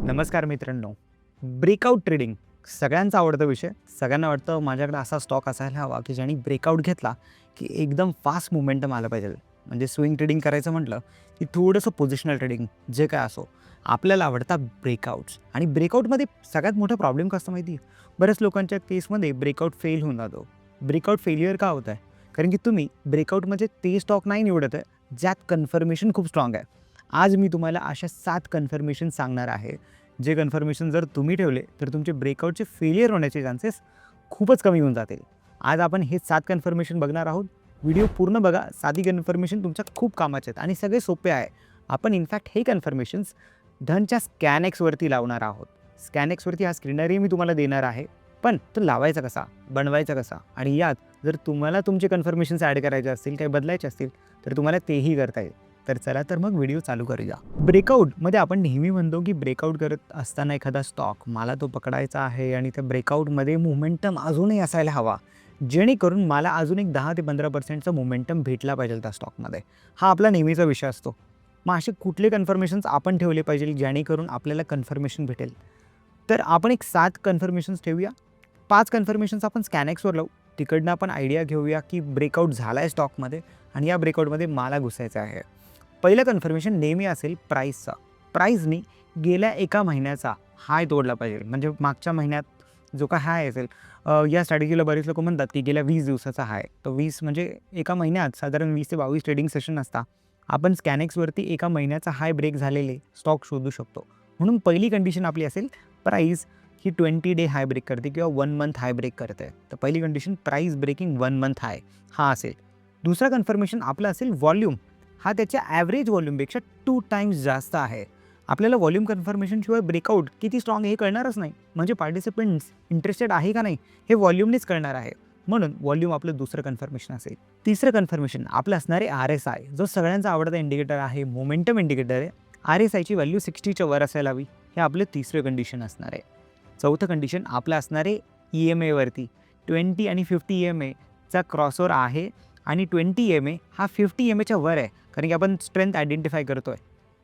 नमस्कार मित्रांनो. Breakout trading सगळ्यांचा आवडता विषय. सगळ्यांना वाटतं माझ्याकडे असा स्टॉक असायला हवा, की ज्याने ब्रेकआउट घेतला, की एकदम फास्ट मोमेंटम आलं पाहिजे. म्हणजे स्विंग ट्रेडिंग करायचं म्हटलं, की थोडंसं पोझिशनल ट्रेडिंग जे काय असो, आपल्याला आवडतात ब्रेकआउट्स. आणि ब्रेकआउटमध्ये सगळ्यात मोठा प्रॉब्लेम कसं माहिती आहे? बऱ्याच लोकांच्या केसमध्ये ब्रेकआउट फेल होऊन जातो. ब्रेकआउट फेल्युअर का होत आहे? कारण की तुम्ही ब्रेकआउटमध्ये ते स्टॉक नाही निवडत आहे, ज्यात कन्फर्मेशन खूप स्ट्राँग आहे. आज मी तुम्हाला अशा 7 कन्फर्मेशन सांगणार आहे, जे कन्फर्मेशन जर तुम्ही ठेवले, तर तुमचे ब्रेकआउटचे फेलियर होण्याचे चान्सेस खूपच कमी होऊन जातील. आज आपण हे 7 कन्फर्मेशन बघणार आहोत. व्हिडिओ पूर्ण बघा. साधी कन्फर्मेशन तुमच्या खूप कामाचे आहेत आणि सगळे सोपे आहे. आपण इनफॅक्ट हे कन्फर्मेशन्स धनच्या स्कॅनएक्सवरती लावणार आहोत. स्कॅनएक्सवरती हा स्क्रीनरी मी तुम्हाला देणार आहे. पण तो लावायचा कसा? बनवायचा कसा? आणि यात जर तुम्हाला तुमचे कन्फर्मेशन्स ॲड करायचे असतील, काही बदलायचे असतील, तर तुम्हाला तेही करता येईल. तर चला तर मग व्हिडिओ चालू करूया. ब्रेकआउटमध्ये आपण नेहमी म्हणतो, की ब्रेकआउट करत असताना एखादा स्टॉक मला तो पकडायचा आहे आणि त्या ब्रेकआउटमध्ये मोमेंटम अजूनही असायला हवा, जेणेकरून मला अजून एक 10 ते 15% मोमेंटम भेटला पाहिजे त्या स्टॉकमध्ये. हा आपला नेहमीचा विषय असतो. मग असे कुठले कन्फर्मेशन्स आपण ठेवले पाहिजे, जेणेकरून आपल्याला कन्फर्मेशन भेटेल? तर आपण एक 7 कन्फर्मेशन्स ठेवूया. 5 कन्फर्मेशन्स आपण स्कॅनएक्सवर लावू. तिकडनं आपण आयडिया घेऊया, की ब्रेकआउट झाला आहे स्टॉकमध्ये आणि या ब्रेकआउटमध्ये मला घुसायचं आहे. पहिलं कन्फर्मेशन नेहमी असेल प्राईसचा. प्राईसनी गेल्या एका महिन्याचा हाय तोडला पाहिजे. म्हणजे मागच्या महिन्यात जो काय हाय असेल, या स्ट्रॅटेजीला बरेच लोकं म्हणतात, की गेल्या 20 दिवसाचा हाय. तो 20 म्हणजे एका महिन्यात साधारण 20 ते 22 ट्रेडिंग सेशन असतात. आपण स्कॅनएक्सवरती एका महिन्याचा हाय ब्रेक झालेले स्टॉक शोधू शकतो. म्हणून पहिली कंडिशन आपली असेल प्राईस ही 20 डे हाय ब्रेक करते किंवा 1 मंथ हाय ब्रेक करते. तर पहिली कंडिशन प्राईस ब्रेकिंग 1 मंथ हाय हा असेल. दुसरा कन्फर्मेशन आपला असेल व्हॉल्यूम. हा त्याच्या ॲव्हरेज व्हॉल्यूमपेक्षा 2 टाइम्स जास्त आहे. आपल्याला व्हॉल्यूम कन्फर्मेशनशिवाय ब्रेकआउट किती स्ट्राँग आहे हे कळणारच नाही. म्हणजे पार्टिसिपंट्स इंटरेस्टेड आहे का नाही हे व्हॉल्यूमनेच कळणार आहे. म्हणून व्हॉल्यूम आपलं दुसरं कन्फर्मेशन असेल. तिसरं कन्फर्मेशन आपलं असणार आहे RSI, जो सगळ्यांचा आवडता इंडिकेटर आहे, मोमेंटम इंडिकेटर आहे. RSIची व्हॅल्यू 60च्या वर असायला हवी. हे आपलं तिसरं कंडिशन असणार आहे. चौथं कंडिशन आपलं असणार आहे EMAवरती. 20 आणि 50 EMAचा क्रॉसओव्हर आहे आणि 20 EMA हा 50 EMAच्या वर आहे. कारण की आपण स्ट्रेंथ आयडेंटिफाय करतोय.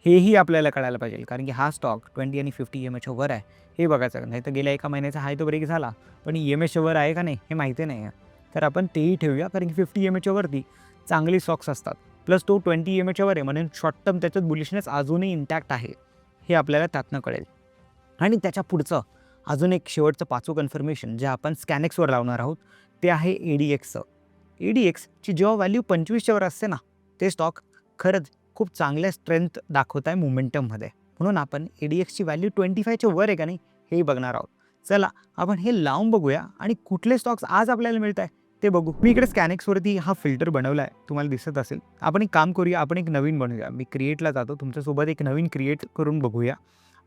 हेही आपल्याला कळायला पाहिजे. कारण की हा स्टॉक 20 आणि 50 EMAच्या वर आहे हे बघायचं. नाही तर गेल्या एका महिन्याचा हाय तो ब्रेक झाला, पण EMAच्या वर आहे का नाही हे माहिती नाही आहे. तर आपण तेही ठेवूया. कारण की 50 EMAच्या वरती चांगले स्टॉक्स असतात. प्लस तो 20 EMAच्या वर आहे म्हणून शॉर्ट टर्म त्याच्यात बुलिशनेस अजूनही इंटॅक्ट आहे. हे आपल्याला त्यातनं कळेल. आणि त्याच्या पुढचं अजून एक शेवटचं 5वं कन्फर्मेशन जे आपण स्कॅनएक्सवर लावणार आहोत, ते आहे ADXचं. ADXची जेव्हा व्हॅल्यू 25च्या वर असते ना, ते स्टॉक खरंच खूप चांगल्या स्ट्रेंथ दाखवत आहे मोमेंटममध्ये. म्हणून आपण ADXची व्हॅल्यू 25च्या वर आहे का नाही हेही बघणार आहोत. चला आपण हे लावून बघूया आणि कुठले स्टॉक्स आज आपल्याला मिळत आहे ते बघू. मी इकडे स्कॅनएक्सवरती हा फिल्टर बनवला आहे, तुम्हाला दिसत असेल. आपण एक काम करूया, आपण एक नवीन बनवूया. मी क्रिएटला जातो, तुमच्यासोबत एक नवीन क्रिएट करून बघूया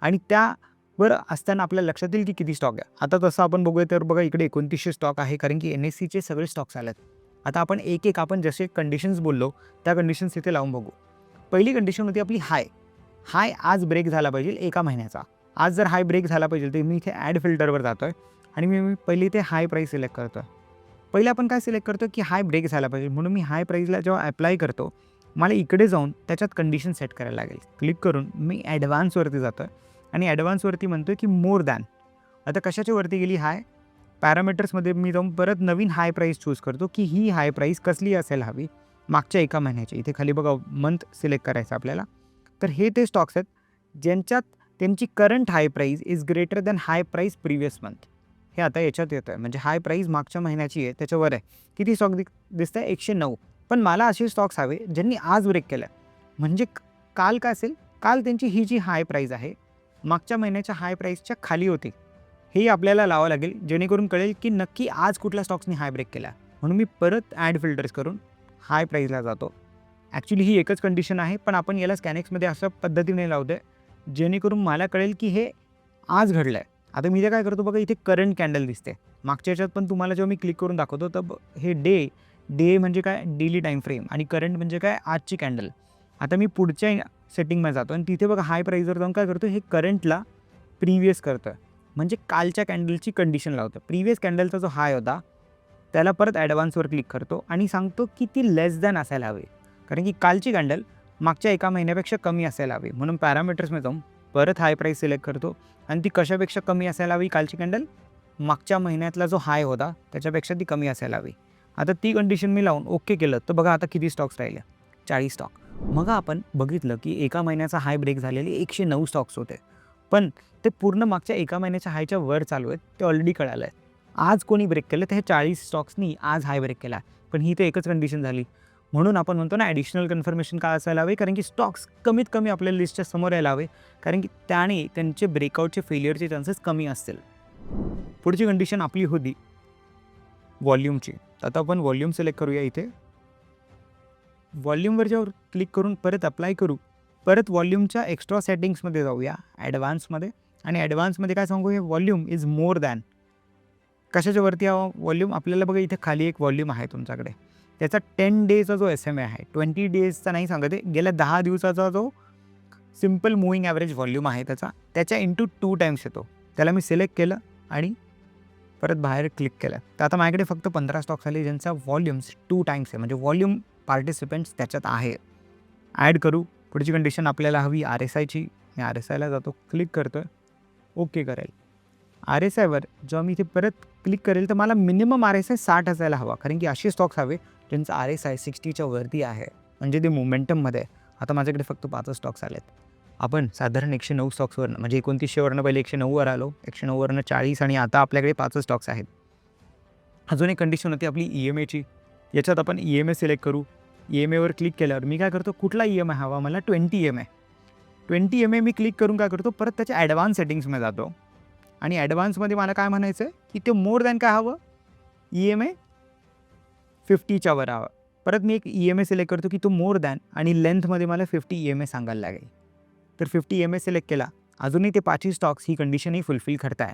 आणि त्यावर असताना आपल्याला लक्षात येईल की किती स्टॉक आहे. आता तसं आपण बघूया तर बघा इकडे 2900 स्टॉक आहे, कारण की NSEचे सगळे स्टॉक्स आलेत. आता आपण एक आपण जसे कंडिशन्स बोललो त्या कंडिशन्स इथे लावून बघू. पहिली कंडिशन होती आपली हाय. हाय आज ब्रेक झाला पाहिजे एका महिन्याचा. आज जर हाय ब्रेक झाला पाहिजे तर मी इथे ॲड फिल्टरवर जातोय आणि मी पहिली इथे हाय प्राईस सिलेक्ट करतोय. पहिले आपण काय सिलेक्ट करतो की हाय ब्रेक झाला पाहिजे. म्हणून मी हाय प्राईसला जेव्हा ॲप्लाय करतो, मला इकडे जाऊन त्याच्यात कंडिशन सेट करायला लागेल. क्लिक करून मी ॲडव्हान्सवरती जातोय आणि ॲडव्हान्सवरती म्हणतोय की मोर दॅन. आता कशाच्या वरती गेली हाय? पॅरामीटर्समध्ये मी जाऊन परत नवीन हाय प्राईस चूज करतो की ही हाय प्राईस कसली असायला हवी मागच्या एका महिन्याची. इथे खाली बघा मंथ सिलेक्ट करायचं आपल्याला. तर हे ते स्टॉक्स आहेत ज्यांच्यात त्यांची current high price is greater than high price previous month. हे आता याच्यात येतं आहे. म्हणजे हाय प्राईस मागच्या महिन्याची आहे त्याच्यावर आहे. किती स्टॉक दिसत आहे? 109. पण मला असे स्टॉक्स हवे ज्यांनी आज ब्रेक केलं आहे. म्हणजे काल काय असेल? काल त्यांची ही जी हाय प्राईस आहे मागच्या महिन्याच्या हाय प्राईसच्या खाली होती. हे आपल्याला लावावं लागेल, जेणेकरून कळेल की नक्की आज कुठल्या स्टॉक्सनी हाय ब्रेक केला. म्हणून मी परत ॲड फिल्टर्स करून हाय प्राईसला जातो. ॲक्च्युली ही एकच कंडिशन आहे, पण आपण याला स्कॅनएक्समध्ये अशा पद्धतीने लावतो आहे जेणेकरून मला कळेल की हे आज घडलं आहे. आता मी ते काय करतो बघा, इथे करंट कॅन्डल दिसते. मागच्या याच्यात पण तुम्हाला जेव्हा मी क्लिक करून दाखवतो तर हे डे म्हणजे काय डेली टाईम फ्रेम आणि करंट म्हणजे काय आजची कॅन्डल. आता मी पुढच्या सेटिंगमध्ये जातो आणि तिथे बघा हाय प्राईसवर जाऊन काय करतो, हे करंटला प्रिव्हियस करतो आहे. म्हणजे कालच्या कॅन्डलची कंडिशन लावतो. प्रिव्हियस कॅन्डलचा जो हाय होता त्याला परत ॲडव्हान्सवर क्लिक करतो आणि सांगतो की ती लेस दॅन असायला हवी. कारण की कालची कॅन्डल मागच्या एका महिन्यापेक्षा कमी असायला हवी. म्हणून पॅरामीटर्समध्ये जाऊन परत हाय प्राईस सिलेक्ट करतो आणि ती कशापेक्षा कमी असायला हवी कालची कॅन्डल? मागच्या महिन्यातला जो हाय होता त्याच्यापेक्षा ती कमी असायला हवी. आता ती कंडिशन मी लावून ओके केलं तर बघा आता किती स्टॉक्स राहिले? 40 स्टॉक. मग आपण बघितलं की एका महिन्याचा हाय ब्रेक झालेले 109 स्टॉक्स होते. पण ते पूर्ण मागच्या एका महिन्याच्या हायच्या वर चालू आहेत, ते ऑलरेडी कळालं आहे. आज कोणी ब्रेक केलं तर हे 40 स्टॉक्सनी आज हाय ब्रेक केला. पण ही तर एकच कंडिशन झाली. म्हणून आपण म्हणतो ना ॲडिशनल कन्फर्मेशन का असायला हवे? कारण की स्टॉक्स कमीत कमी आपल्या लिस्टच्या समोर यायला हवे. कारण की त्याने त्यांचे ब्रेकआउटचे फेलियरचे चान्सेस कमी असतील. पुढची कंडिशन आपली होती व्हॉल्यूमची. आता आपण व्हॉल्यूम सिलेक्ट करूया इथे. व्हॉल्यूमवर जेव्हा क्लिक करून परत अप्लाय करू, परत व्हॉल्यूमच्या एक्स्ट्रा सेटिंग्समध्ये जाऊया ॲडव्हान्समध्ये आणि ॲडव्हान्समध्ये काय सांगू? हे व्हॉल्यूम इज मोर दॅन. कशाच्यावरती हा व्हॉल्यूम? आपल्याला बघा इथे खाली एक व्हॉल्यूम आहे तुमच्याकडे. त्याचा 10 डेजचा जो SMA आहे, 20 डेजचा नाही सांगत आहे, गेल्या 10 दिवसाचा जो सिम्पल मूव्हिंग ॲव्हरेज व्हॉल्यूम आहे त्याच्या इंटू 2 टाईम्स येतो. त्याला मी सिलेक्ट केलं आणि परत बाहेर क्लिक केलं. तर आता माझ्याकडे फक्त 15 स्टॉक्स आले ज्यांचा व्हॉल्यूम्स 2 टाईम्स आहे, म्हणजे व्हॉल्यूम पार्टिसिपेंट्स त्याच्यात आहे. ॲड करू. पुढची कंडिशन आपल्याला हवी RSIची. मी RSIला जातो, क्लिक करतो आहे, ओके करेल. RSIवर जेव्हा मी इथे परत क्लिक करेल तर मला मिनिमम RSI 60 असायला हवा. कारण की असे स्टॉक्स हवे ज्यांचा RSI 60च्या वरती आहे, म्हणजे ते मोमेंटममध्ये आहे. आता माझ्याकडे फक्त 5 स्टॉक्स आलेत. आपण साधारण 109 स्टॉक्सवरनं म्हणजे 2900वरनं पहिले 109वर आलो, 109वरनं 40 आणि आता आपल्याकडे 5 स्टॉक्स आहेत. अजून एक कंडिशन होती आपली EMAची. याच्यात आपण EMA सिलेक्ट करू. EMAवर क्लिक केल्यावर मी काय करतो? कुठला EMA हवा मला? 20 EMA. 20 EMA मी क्लिक करून काय करतो? परत त्याच्या ॲडव्हान्स सेटिंग्समध्ये जातो आणि ॲडव्हान्समध्ये मला काय म्हणायचं आहे की ते मोर दॅन काय हवं? EMA 50च्या वर हवं. परत मी एक EMA सिलेक्ट करतो की तो मोर दॅन आणि लेंथमध्ये मला 50 EMA सांगायला लागेल. तर 50 EMA सिलेक्ट केला. अजूनही ते 5ही स्टॉक्स ही कंडिशनही फुलफिल करत आहे.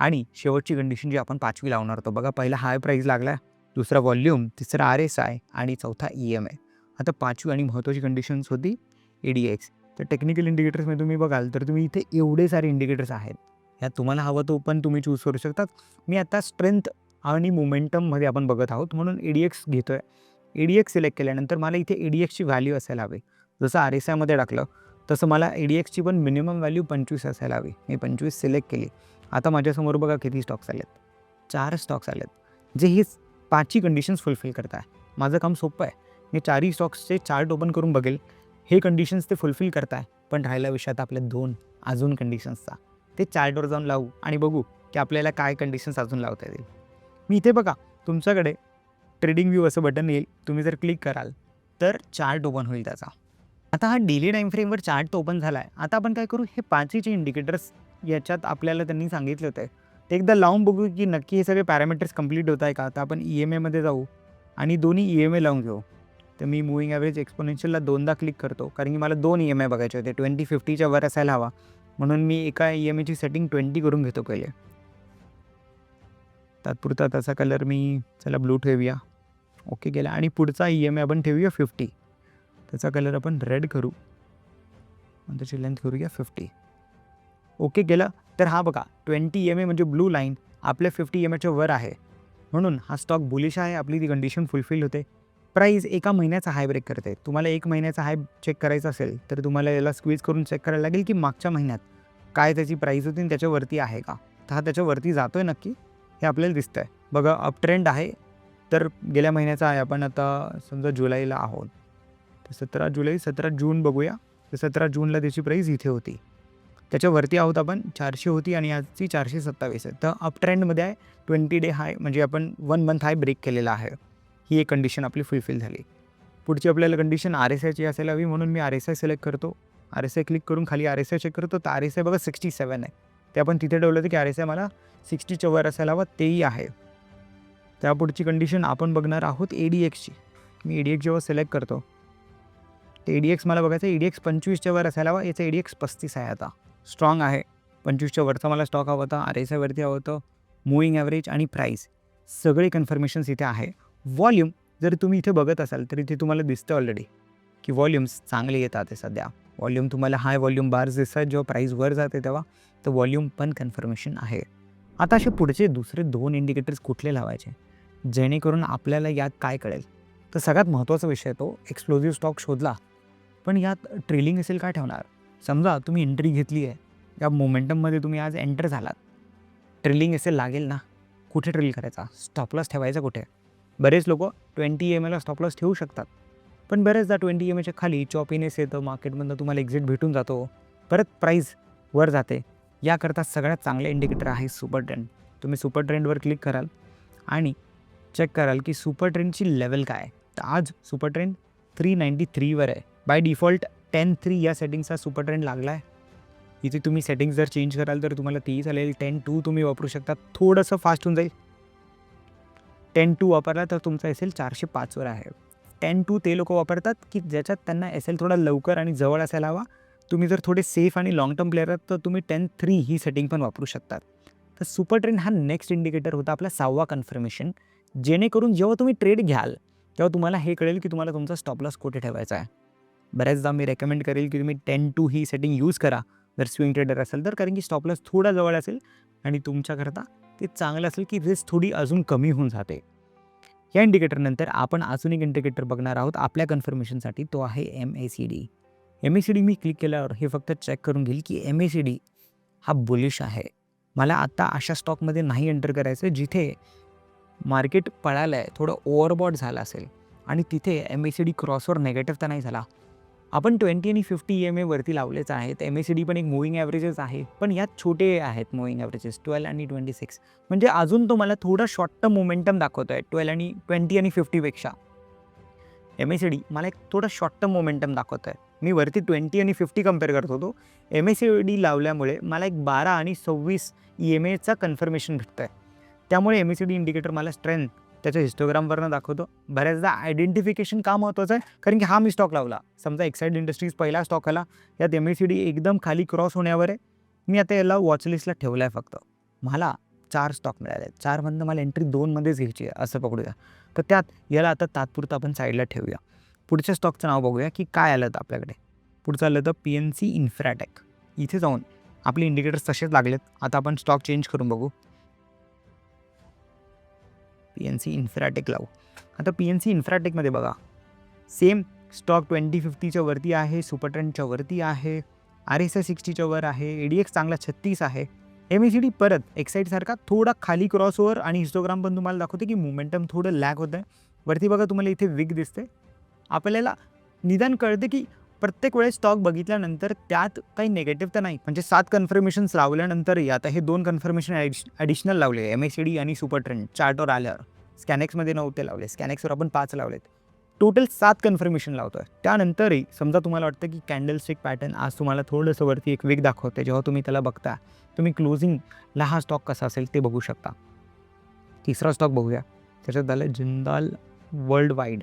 आणि शेवटची कंडिशन जी आपण 5वी लावणार होतो बघा, पहिला हाय प्राईस लागला, दुसरा व्हॉल्यूम, तिसरा RSI आणि चौथा EMA. आता 5वी आणि महत्त्वाची कंडिशन्स होती ADX. तर टेक्निकल इंडिकेटर्समध्ये तुम्ही बघाल तर तुम्ही इथे एवढे सारे इंडिकेटर्स आहेत. ह्यात तुम्हाला हवं तो पण तुम्ही चूज करू शकतात. मी आता स्ट्रेंथ आणि मोमेंटममध्ये आपण बघत आहोत म्हणून ADX घेतो आहे. ADX सिलेक्ट केल्यानंतर मला इथे ADXची व्हॅल्यू असायला हवी. जसं RSIमध्ये टाकलं तसं मला ADXची पण मिनिमम व्हॅल्यू 25 असायला हवी. मी 25 सिलेक्ट केली. आता माझ्यासमोर बघा किती स्टॉक्स आलेत? 4 स्टॉक्स आलेत, जे ही 5ही कंडिशन्स फुलफिल करत आहे. माझं काम सोपं आहे. मी 4ही स्टॉक्सचे चार्ट ओपन करून बघेल, हे कंडिशन्स ते फुलफिल करत आहे. पण राहिला विषय आता आपल्या 2 अजून कंडिशन्सचा. ते चार्टवर जाऊन लावू आणि बघू की आपल्याला काय कंडिशन्स अजून लावता येतील. मी इथे बघा तुमच्याकडे ट्रेडिंग व्ह्यू असं बटन येईल. तुम्ही जर क्लिक कराल तर चार्ट ओपन होईल त्याचा. आता हा डेली टाईम फ्रेमवर चार्ट ओपन झाला आहे. आता आपण काय करू? हे 5हीचे इंडिकेटर्स याच्यात आपल्याला त्यांनी सांगितले होते ते एकदा लावून बघू की नक्की हे सगळे पॅरामीटर्स कंप्लीट होत आहे का. आता आपण EMAमध्ये जाऊ आणि दोन्ही EMA लावून घेऊ. तर मी मूव्हिंग ॲव्हरेज एक्सपोनेन्शियलला 2दा क्लिक करतो कारण की मला 2 EMA बघायचे होते. 20 50च्या वर असायला हवा म्हणून मी एका EMAची सेटिंग 20 करून घेतो पहिले. तात्पुरता त्याचा कलर मी चला ब्लू ठेवूया, ओके केला. आणि पुढचा EMA आपण ठेवूया 50. त्याचा कलर आपण रेड करू आणि त्याची लेंथ करूया 50. ओके केलं. तर हा बघा 20 EMA म्हणजे ब्लू लाईन आपल्या 50 EMAच्या वर आहे म्हणून हा स्टॉक बुलिश आहे. आपली ती कंडिशन फुलफिल होते. प्राईस एका महिन्याचा हाय ब्रेक करते. तुम्हाला 1 महिन्याचा हाय चेक करायचा असेल तर तुम्हाला याला स्क्वीज करून चेक करायला लागेल की मागच्या महिन्यात काय त्याची प्राईस होती आणि त्याच्यावरती आहे का. तर हा त्याच्यावरती जातो आहे नक्की, हे आपल्याला दिसतं आहे. बघा अप ट्रेंड आहे. तर गेल्या महिन्याचा आहे, आपण आता समजा जुलैला आहोत तर 17 जुलै 17 जून बघूया. तर 17 जूनला त्याची प्राईस इथे होती. त्याच्यावरती आहोत आपण 400 होती आणि आजची 427 आहे. तर अप ट्रेंडमध्ये आहे. 20 डे हाय म्हणजे आपण 1 मंथ हाय ब्रेक केलेला आहे. ही एक कंडिशन आपली फुलफिल झाली. पुढची आपल्याला कंडिशन RSIची असायला हवी म्हणून मी RSI सिलेक्ट करतो. RSI क्लिक करून खाली RSI चेक करतो तर RSI बघा 67 आहे. ते आपण तिथे ठेवलं होतं की RSI मला 60च्या वर असायला हवा, तेही आहे. त्यापुढची कंडिशन आपण बघणार आहोत ADXची. मी ADX जेव्हा सिलेक्ट करतो तर ADX मला बघायचं ADX 25च्या वर असायला हवा. याचा ADX 35 आहे. आता स्ट्रॉंग आहे. 25च्या वरचा मला स्टॉक हवा होता. RSIवरती हवं होतं. मूव्हिंग ॲव्हरेज आणि प्राईस सगळे कन्फर्मेशन्स इथे आहे. व्हॉल्यूम जर तुम्ही इथे बघत असाल तर इथे तुम्हाला दिसतं ऑलरेडी की व्हॉल्यूम्स चांगले येतात आहे सध्या. व्हॉल्यूम तुम्हाला हाय व्हॉल्यूम बार्स दिसतात जेव्हा प्राईस वर जाते तेव्हा. तर व्हॉल्यूम पण कन्फर्मेशन आहे. आता असे पुढचे दुसरे 2 इंडिकेटर्स कुठले लावायचे जेणेकरून आपल्याला यात काय कळेल. तर सगळ्यात महत्त्वाचा विषय तो एक्सप्लोजिव्ह स्टॉक शोधला पण यात ट्रेलिंग असेल काय ठेवणार. समजा तुम्ही एंट्री घेतली आहे, या मोमेंटममध्ये तुम्ही आज एंटर झालात, ट्रेलिंग असेल लागेल ना, कुठे ट्रेल करायचा, स्टॉप लॉस ठेवायचा कुठे? बरेच लोक 20 EMAला स्टॉप लॉस ठेवू शकतात, पण बरेचदा 20 EMAच्या खाली चॉपीनेस येतं, मार्केटमधनं तुम्हाला एक्झिट भेटून जातो, परत प्राईस वर जाते. याकरता सगळ्यात चांगले इंडिकेटर आहे सुपर ट्रेंड. तुम्ही सुपर ट्रेंडवर क्लिक कराल आणि चेक कराल की सुपर ट्रेंडची लेवल काय आहे. तर आज सुपर ट्रेंड 393वर आहे. बाय डिफॉल्ट 10-3 या सेटिंगचा सुपर ट्रेंड लागला आहे. इथे तुम्ही सेटिंग्स जर चेंज कराल तर तुम्हाला तेही चालेल. 10-2 तुम्ही वापरू शकता, थोडंसं फास्ट होऊन जाईल. 10-2 वापरला तर तुमचा SL 405वर आहे. 10-2 ते लोक वापरतात की ज्याच्यात त्यांना SL थोडा लवकर आणि जवळ असायला हवा. तुम्ही जर थोडे सेफ आणि लाँग टर्म प्लेयर आहात तर तुम्ही 10-3 ही सेटिंग पण वापरू शकतात. तर सुपर ट्रेंड हा नेक्स्ट इंडिकेटर होता आपला 6वा कन्फर्मेशन, जेणेकरून जेव्हा तुम्ही ट्रेड घ्याल तेव्हा तुम्हाला हे कळेल की तुम्हाला तुमचा स्टॉप लॉस कुठे ठेवायचा आहे. बऱ्याचदा मी रेकमेंड करेल की तुम्ही 10-2 ही सेटिंग यूज करा जर स्विंग ट्रेडर असेल तर, कारण की स्टॉप लॉस थोडा जवळ असेल आणि तुमच्याकरता ते चांगलं असेल की रिस्क थोडी अजून कमी होऊन जाते. या इंडिकेटरनंतर आपण अजून एक इंडिकेटर बघणार आहोत आपल्या कन्फर्मेशनसाठी, तो आहे MACD. MACD मी क्लिक केल्यावर हे फक्त चेक करून घेईल की MACD हा बुलिश आहे. मला आता अशा स्टॉकमध्ये नाही एंटर करायचं जिथे मार्केट पळालं आहे, थोडं ओव्हरबॉट झालं असेल आणि तिथे MACD क्रॉसवर नेगेटिव्ह तर नाही झाला. आपण 20 आणि 50 EMA वरती लावलेच आहेत. MACD पण एक मूव्हिंग ॲव्हरेजेस आहे, पण यात छोटे आहेत मूव्हिंग ॲव्हरेजेस 12 आणि 26. म्हणजे अजून तो मला थोडा शॉर्ट टर्म मोमेंटम दाखवतो आहे 20 आणि 50पेक्षा. MACD मला एक थोडा शॉर्ट टर्म मोमेंटम दाखवत आहे. मी वरती 20 आणि 50 कंपेअर करत होतो. MACD लावल्यामुळे मला एक 12 आणि 26 EMAचा कन्फर्मेशन भेटतं आहे. त्यामुळे MACD इंडिकेटर मला स्ट्रेंथ त्याच्या हिस्टोग्रामवरनं दाखवतो. बऱ्याचदा आयडेंटिफिकेशन का महत्त्वाचं आहे, कारण की हा मी स्टॉक लावला. समजा एक्साईड इंडस्ट्रीज पहिला स्टॉक आला, यात MACD एकदम खाली क्रॉस होण्यावर आहे. मी आता याला वॉचलिस्टला ठेवला आहे फक्त. मला 4 स्टॉक मिळाले आहेत. 4मधनं मला एंट्री 2मध्येच घ्यायची आहे असं पकडूया. तर त्यात याला आता तात्पुरतं आपण साईडला ठेवूया. पुढच्या स्टॉकचं नाव बघूया की काय आलं तर आपल्याकडे. पुढचं आलं तर PNC इन्फ्राटेक. इथे जाऊन आपले इंडिकेटर्स तसेच लागलेत. आता आपण स्टॉक चेंज करून बघू. PNC इन्फ्राटेक लावू. आता PNC इन्फ्राटेकमध्ये बघा, सेम स्टॉक 20-50च्या वरती आहे, सुपर ट्रेंडच्या वरती आहे, RSI 60च्या वर आहे, ADX चांगला 36 आहे. MACD परत एक्साईडसारखा थोडा खाली क्रॉसओव्हर आणि हिस्टोग्राम पण तुम्हाला दाखवते की मोमेंटम थोडं लॅग होतं आहे. वरती बघा तुम्हाला इथे विक दिसते. आपल्याला निदान कळते की प्रत्येक वेळेस स्टॉक बघितल्यानंतर त्यात काही निगेटिव्ह तर नाही. म्हणजे 7 कन्फर्मेशन्स लावल्यानंतरही आता हे 2 कन्फर्मेशन ॲडिशनल लावले MACD आणि सुपर ट्रेंड चार्टवर आल्यावर. स्कॅनेक्समध्ये नव्हते लावले, स्कॅनेक्सवर आपण 5 लावलेत. टोटल 7 कन्फर्मेशन लावतो आहे. त्यानंतरही समजा तुम्हाला वाटतं की कॅन्डलस्टिक पॅटर्न आज तुम्हाला थोडंसं वरती एक विक दाखवते, जेव्हा तुम्ही त्याला बघता तुम्ही क्लोजिंगला हा स्टॉक कसा असेल ते बघू शकता. तिसरा स्टॉक बघूया. त्याच्यात झालं जिंदाल वर्ल्ड वाईड.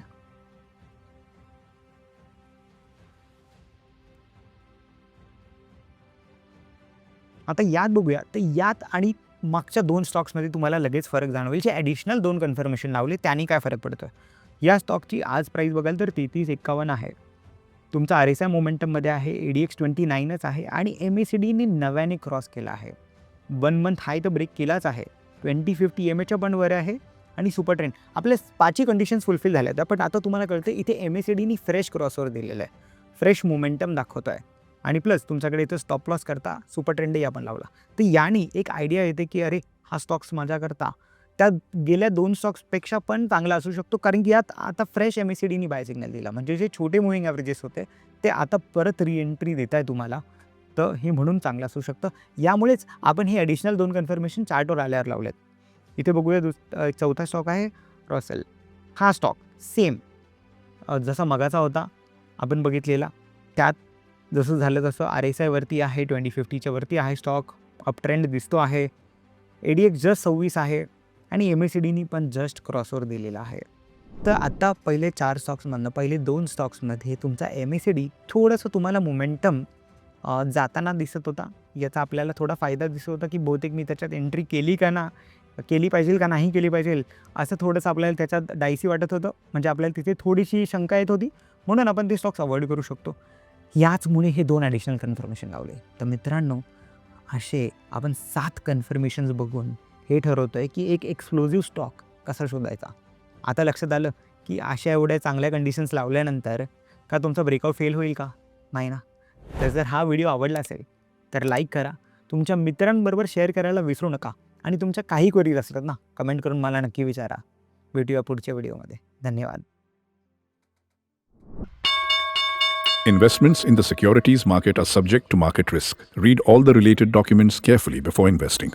आता यात बघूया, तर यात आणि मागच्या 2 स्टॉक्समध्ये तुम्हाला लगेच फरक जाणवेल. जे ॲडिशनल 2 कन्फर्मेशन लावले त्याने काय फरक पडतो आहे. या स्टॉकची आज प्राईस बघाल तर 3351 आहे. तुमचा RSI मोमेंटममध्ये आहे, ADX 29च आहे आणि MACDने नव्याने क्रॉस केला आहे. 1 मंथ हाय तर ब्रेक केलाच आहे. 20-50 EMAच्या पण वर आहे आणि सुपर ट्रेंड आपल्या 5ही कंडिशन्स फुलफिल झाल्या आहेत. पण आता तुम्हाला कळतं इथे MACDने फ्रेश क्रॉसवर दिलेलं आहे, फ्रेश मोमेंटम दाखवतो आहे आणि प्लस तुमच्याकडे इथं स्टॉप लॉस करता सुपर ट्रेंडही आपण लावला. तर याने एक आयडिया येते की अरे हा स्टॉक्स माझ्याकरता त्या गेल्या 2 स्टॉक्सपेक्षा पण चांगला असू शकतो, कारण की यात आता फ्रेश MACDने बाय सिग्नल दिला. म्हणजे जे छोटे मूव्हिंग ॲव्हरेजेस होते ते आता परत रिएंट्री देत आहे तुम्हाला. तर हे म्हणून चांगलं असू शकतं. यामुळेच आपण हे ॲडिशनल 2 कन्फर्मेशन चार्टवर आल्यावर लावलेत. इथे बघूया चौथा स्टॉक आहे रॉसेल. हा स्टॉक सेम जसा मगाचा होता आपण बघितलेला, त्यात जसं झालं तसं RSI वरती आहे, 20-50च्या वरती आहे स्टॉक, अप ट्रेंड दिसतो आहे. ADX जस्ट 26 आहे आणि MACDनी पण जस्ट क्रॉसवर दिलेला आहे. तर आता पहिले 4 स्टॉक्समधनं पहिले 2 स्टॉक्समध्ये तुमचा MACD थोडंसं तुम्हाला मोमेंटम जाताना दिसत होता. याचा आपल्याला थोडा फायदा दिसत होता की बहुतेक मी त्याच्यात एंट्री केली पाहिजे का नाही केली पाहिजे, असं थोडंसं आपल्याला त्याच्यात डायसी वाटत होतं. म्हणजे आपल्याला तिथे थोडीशी शंका येत होती, म्हणून आपण ते स्टॉक्स अवॉइड करू शकतो. याचमुळे हे 2 ॲडिशनल कन्फर्मेशन लावले. तर मित्रांनो, असे आपण 7 कन्फर्मेशन्स बघून हे ठरवतो आहे की एक एक्सप्लोजिव्ह स्टॉक कसा शोधायचा. आता लक्षात आलं की अशा एवढ्या चांगल्या कंडिशन्स लावल्यानंतर का तुमचा ब्रेकआउट फेल होईल का? नाही ना. तर जर हा व्हिडिओ आवडला असेल तर लाईक करा, तुमच्या मित्रांबरोबर शेअर करायला विसरू नका आणि तुमच्या काही क्वेरीज असतात ना, कमेंट करून मला नक्की विचारा. भेटूया पुढच्या व्हिडिओमध्ये. धन्यवाद. Investments in the securities market are subject to market risk. Read all the related documents carefully before investing.